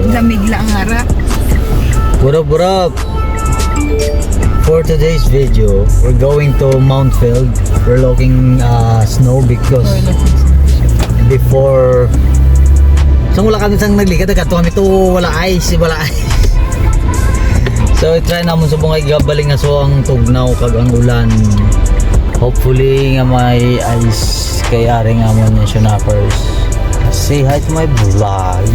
Lamig lang ang harap. What up, what up? For today's video, we're going to Mount Field. We're looking snow because before wala kami sang naglikad kami to wala ice. So try namon sa bungay gabaling nga so ang tugnaw kag ang ulan. Hopefully nga may ice kay ari nga mo ni Shunapers. Say hi to my vlog.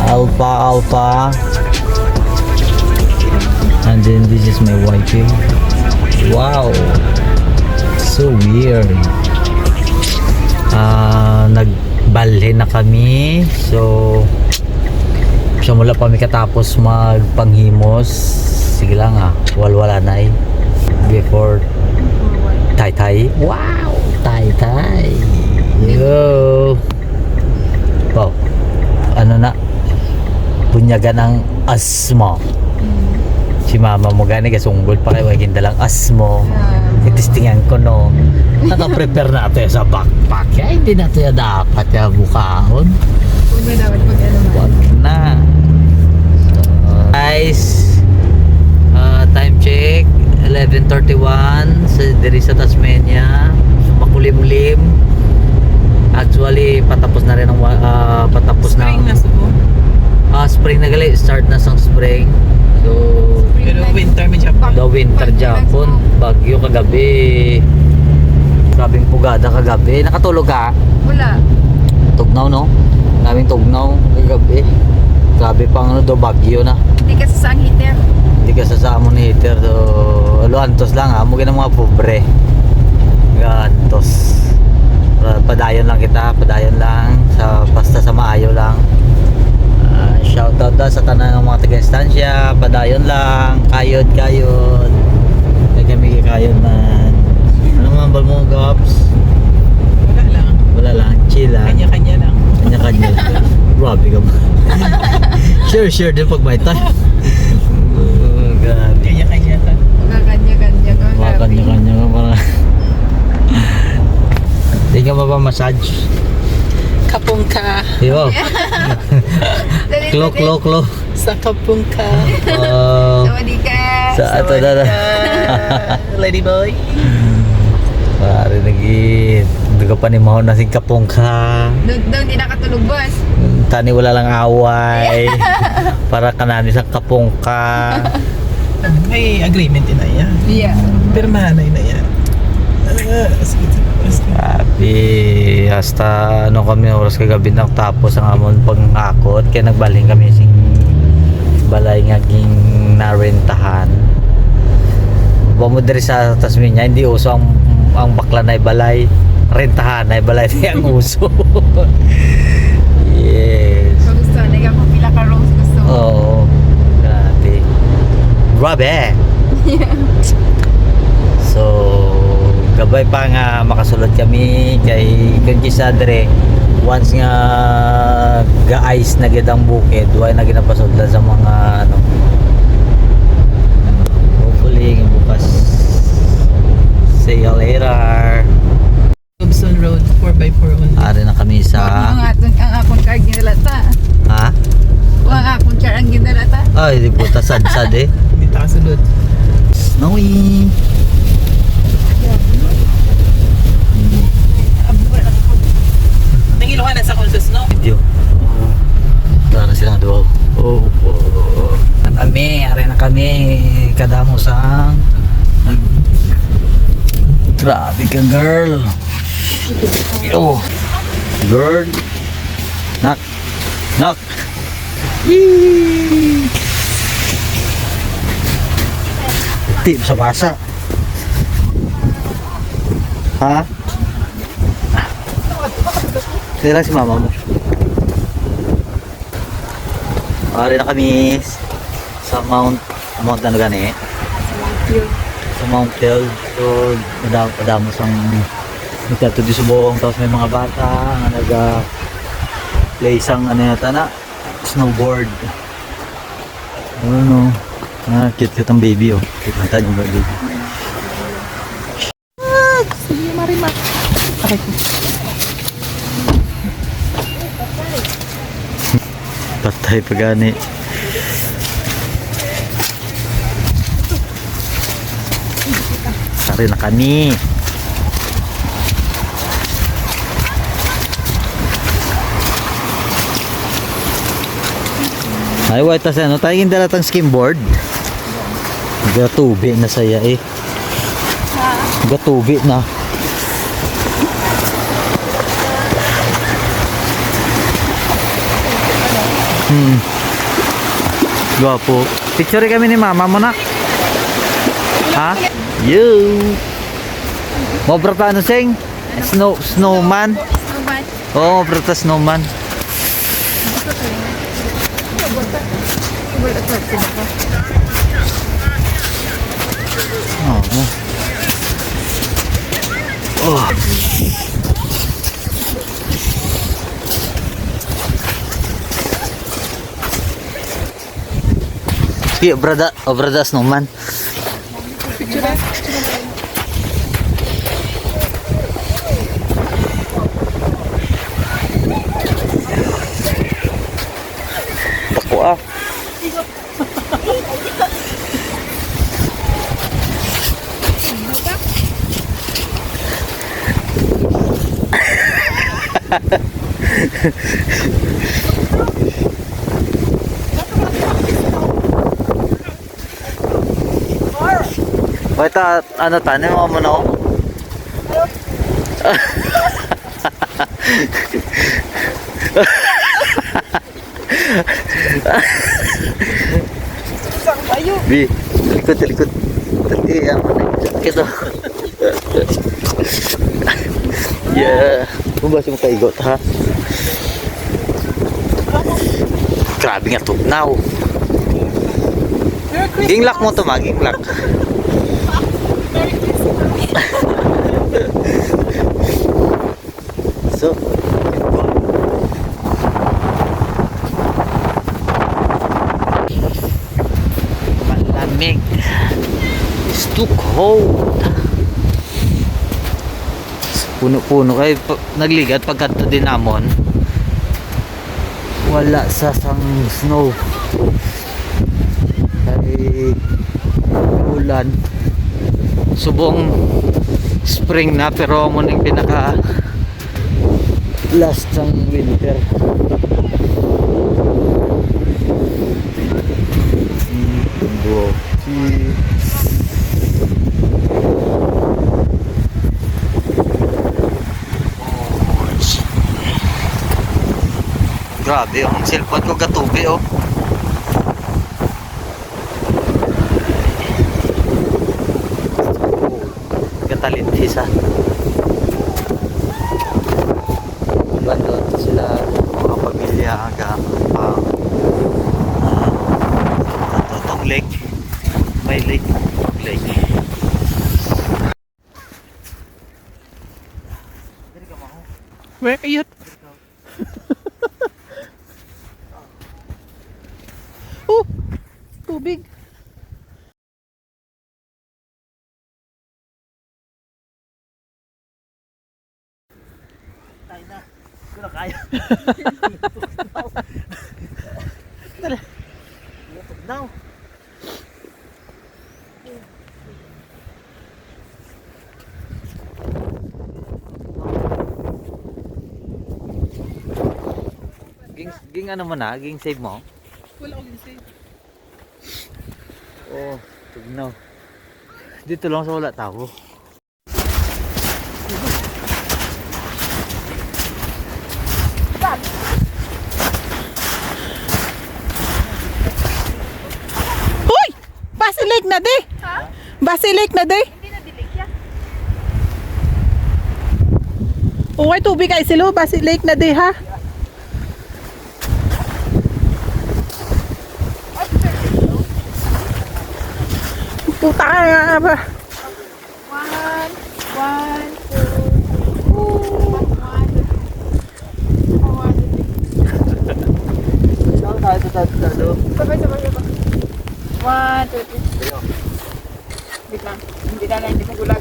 Alpha. And then this is my wifey. Wow, so weird. Nagbalhin na kami. So mula pa kami katapos magpanghimos. Sige lang walwala na before tay. Wow, tay. Yo. Wow. Ano na? Bunyagan ng asmo. Si mama mo gani kasunggol pa kayo higing dalang asmo. Itistingan ko no. Naka-prepare na ito sa backpack. Kaya hindi na ito dapat bukahon. Huwag na dapat mag-alaman. Wag na. So, guys, time check 11:31 sa diri sa Tasmania. Makulimlim. Actually patapos na rin ang Spring na subo. Spring na gali, start na sang spring. So Pero winter medyo pa. the winter Japon, bagyo kagabi. Grabing pugada kagabi. Nakatulog ka? Wala. Tugnaw no? Daming tugnaw kagabi. Grabe pang do bagyo na. Hindi ka sa sang heater. Hindi ka sasama ni heater. So antos lang mo gina mga pobre. Gantos. Padayon lang sa basta sa maayo lang. Shoutout sa tanang mga taga-instansya. Padayon lang, kayod kay kami kayod man. Ano man bal mo gaps? Wala lang, chill lang. Kanya-kanya lang. Kanya-kanya lang. Grabe ka ba? Share din pag may time. Grabe. Kanya-kanya lang. Kanya-kanya ka. Kanya-kanya ka para. Hindi ka massage. Kapong ka. Yo. Klo. Sa kapong ka. Sawadi ka. Sa ato na. Lady boy. Pare lagi. Duga pa ni mahon na sing kapong ka. Doon di nakatulog, boss. Tani wala lang away. Para kanani sa kapong ka. May agreement din na yan. Yeah. Permanay na yan. Sige. Happy. Hasta kami oras kagabi na tapos ang amon pangakot. Kaya nagbaling kami sing balay nga ging narentahan. Bamo diri sa Tasmania hindi uso ang bakla na balay. Rentahan na balay ang uso. Yes. So gusto, kung pila ka rooms gusto mo. Oo. Grabe. So gabay pa nga makasulod kami kay Kisa dire once nga ga-ice na gid ang bukid way na ginapasudlan sa mga hopefully bukas. See you later. Gobson Road 4x4 only. Ari na kami sa Ang akong car ginalata. ha? Ang akong car ang ginalata. Ay di puta sad Hindi ta kasulod. Snowy. Nangiluhan na sa konsus, no? Video. Tara silang duwa. Ari na kami kadamo sa grabe ka girl. Yo. Girl. Knock. Yee. Tip sa basa. Ha? Kaya lang si mama mo. Ari na kami sa Mount ano gani? Sa Mount Hill. So, madamo sang nagtato di subong tapos may mga bata nga play sang yata na snowboard. Cute ang baby Cute na yung baby. Sige, Marimar. Okay. Patay pa gani. Sari na kami. Ay, wait tas ano, tayo yung dalatang skimboard. Gatubi na saya eh. Gatubi na. Gwapo. Picture kami ni mama mo na. Ha? You. Mau berapa ano sing? Snowman. Snowman. Oh, berapa snowman? Oh. Oh. Iya, brada snowman. Bako ah. Wait, ano tanim mo muna ako? Bi, likod. Tadi yang mana? Gitu. Ya, masih mo kaigot ha. Grabe nga tugnaw. Ginglak mo to, ginglak. So, malamig. It's too cold. Puno-puno ay nagligat pagkanto din namon. Wala sa sang snow. Ay ulan. Subong spring na pero mo ning pinaka last ng winter. Grabe, ang cellphone ko gatubi oh. Gatalintis ha. Bandot sila mga pamilya hanggang itong lake. May lake. Where are you? Oh, tubig. Tayo na. Kung kaya. Dali. Now. Ging ano mo na? Ging save mo? Wala akong save. Oh, tugnaw. Dito lang sa wala tao. Uy! Basilik na di! Ha? Basilik na di! Hindi na dilig yan. Uy, tubig ay silo. Basilik na di ha? Puta ka nga ba? 1, 2, 3. Sabay. 1, 2, 3. Wait lang. Hindi magulag.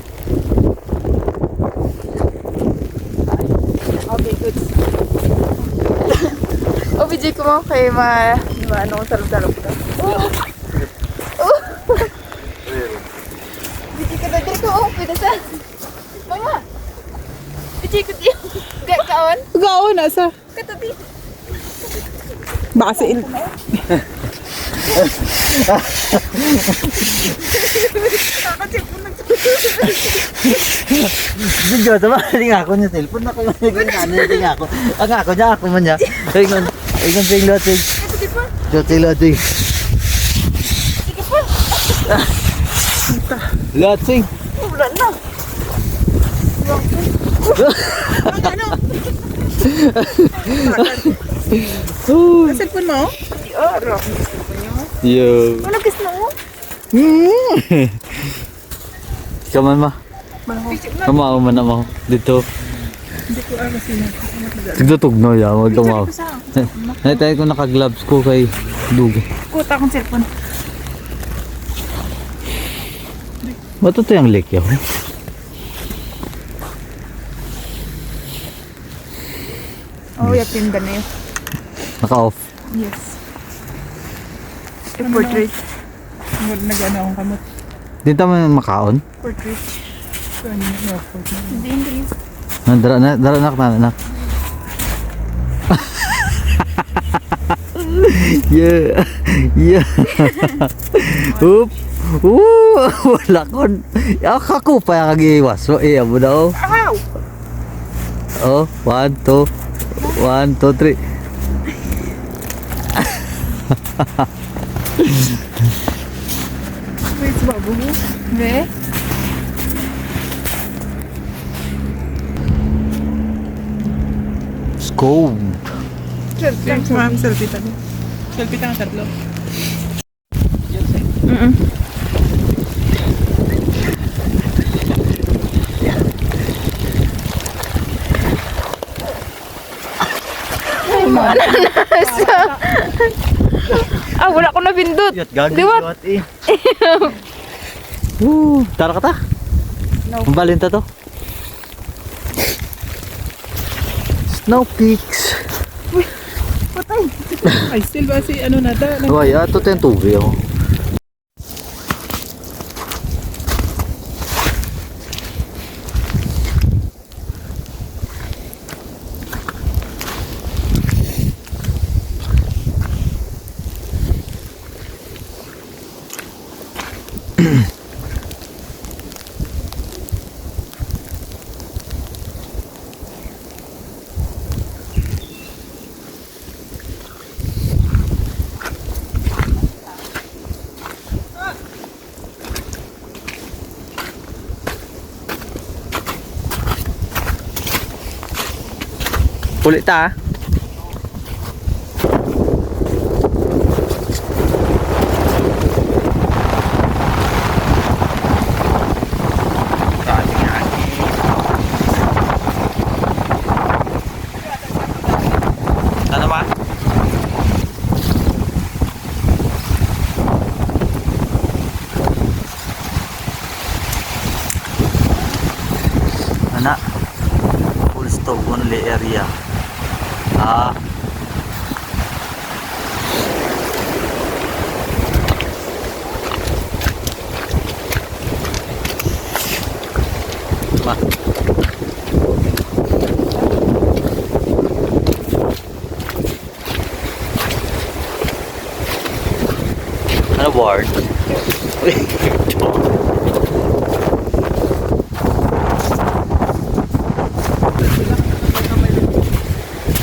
Okay, good. Oh, video ko mo kay ano ko salog-salog ka. Oh! Oh! Video ko na dito ko. Oh, pwede sa. Mama! Video ko diyo. Kaon? Gao na sa. Katabi. Basil. Video, sama ring ako niya cellphone na kayo ring ako. Ang ako niya ako man niya. Ingon sing loting. Sige pa. Loting. Sige pa. Loting. Oh, wala na. Ang cellphone mo? Di oro. Yo. Wala gas na oh. Kaman ma. Kamaw man ako dito. Hindi ko alam sino. Tigtutugno ya, wag kamaw. Natay ko naka-gloves ko kay dugi. Kuta akong cellphone. Bato to yung lake yaw. Oh, yatinda na yun. Naka-off. Yes. Portrait. Nag-ano akong kamot. Dito man makaon. Portrait. Saan yung airport na? Hindi, hindi. Dara na. Yeah. Yeah. Oop. Wala kon. Ako pa yung kagiwas. So, mo na oh. Ow! Oh, 1, 2. 1, 2, 3. Wait, bago mo. Be? Scope. Selfie. Ma'am, selfie tayo. Selfie tayo tatlo. Ah, wala ko nabindot. Liwat. Tara ka ta. Mabalin ta to. Snow Peaks. Ay, still ba si ano na ta? Uy, ato tayong tubig ako. Ulit ta. Ano ba? Anak, full stop only area. Ma. Ano board?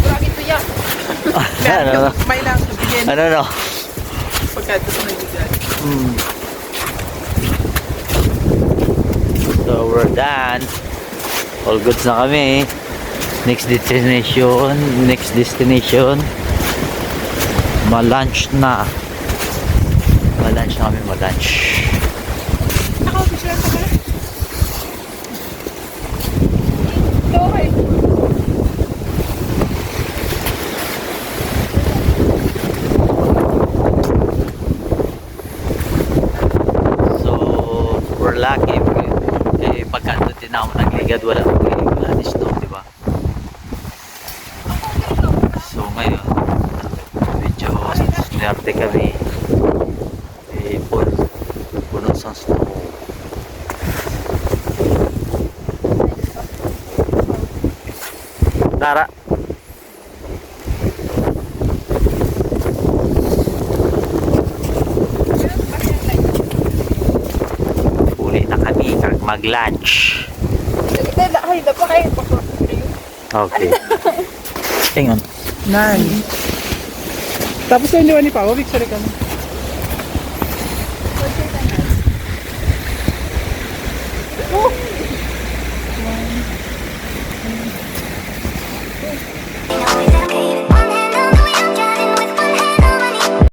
Grabe ito yan. Ano? May lang. Bigyan. Ano? Pagkado sa may bigyan. So we're done. All goods na kami. Next destination. Ma-lunch na. Ma-lunch na kami, ma-lunch. Naka-official ka ba? Okay. So we're lucky. Eh, pagka doon din ako nagligad, wala na snow, diba? So ngayon, Swerte kami. Eh, puno sa snow. Tara. Uli na kami kag mag-lunch. Ay, dapat kayo. Okay. Tingnan. Nine. Tapos yung liwan ni Pao, Victory kami.